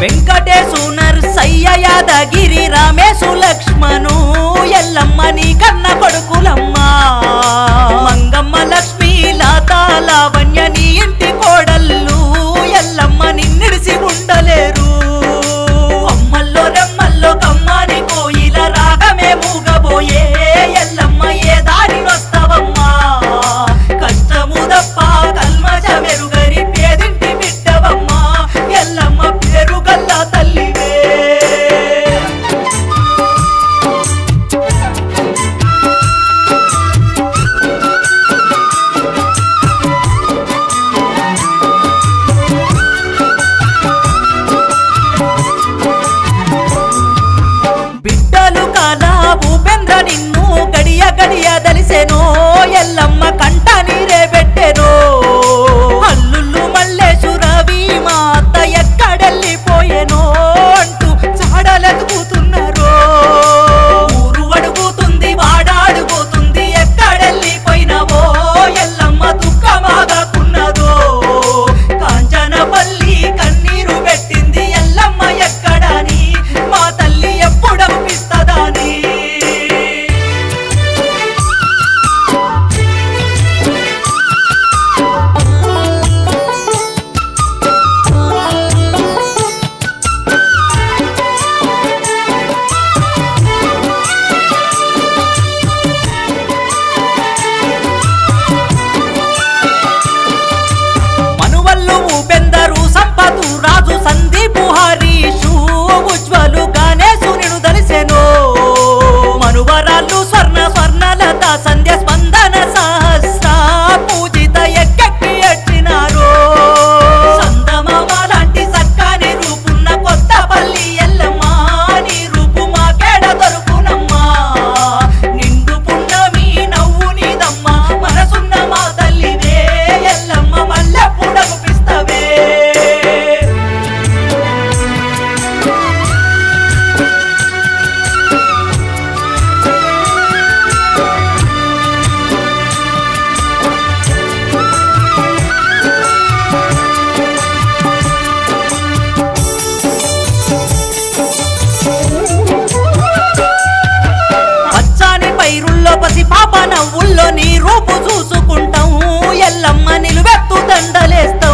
వెంకటేశు నరసయ్య యాదగిరి రామేశు లక్ష్మణు ఎల్లమ్మ నీ కన్న కొడుకులమ్మ మంగమ్మ లక్ష్మీ లత లావణ్య నీ ఇంటి కోడళ్ళు ఎల్లమ్మ నిన్నిడిసి ఉండలేరు కొమ్మల్లో రెమ్మల్లో కమ్మాని కోయిల రాగమే మూగబోయే ఎల్లమ్మ ఏ దారి వస్తావమ్మా కష్టము తప్ప కల్మష మెరుగని పేదింటి బిడ్డవమ్మా ఎల్లమ్మ పేరు గల్లా తల్లివే బిడ్డలు కాలా భూపేంద్ర నిన్ను గడియ గడియ దలిసెనో ఎల్లమ్మ కంట నీరే పెట్టెనో అల్లుళ్ళు మల్లేశు రవి మా అత్త ఎక్కడెళ్ళిపోయేనో అంటూ చాడలెతుకుతున్నారో ఊరు అడుగుతుంది వాడాడుగుతుంది ఎక్కడెళ్ళిపోయినవో ఎల్లమ్మ దుఃఖమాగకున్నదో కాంచనపల్లి కన్నీరు పెట్టింది ఎల్లమ్మ ఎక్కడని మా తల్లి ఎప్పుడనిపిస్తదని మనువల్లు ఉపేందరు సంపతు రాజు సందీపు హరీషు ఉజ్వలు గణేశు నిను దలిసెనో మనువరాళ్ళు స్వర్ణలత సంధ్య స్పందన సహస్ర పూజిత ఎక్కెక్కి ఎట్టినారో సందమామ లాంటి సక్కని రూపున్న కొత్తపల్లి ఎల్లమ్మ నీ రూపు మాకేడ దొరుకునమ్మా నిండు పున్నమి నవ్వు నీదమ్మ మనసున్న మా తల్లివే ఎల్లమ్మ మల్లెప్పుడగుపిస్తవే పచ్చాని పైరుల్లో పసి పాప నవ్వుల్లో నీ రూపు చూసుకుంటాం ఎల్లమ్మ నిలువెత్తు దండలేస్తాం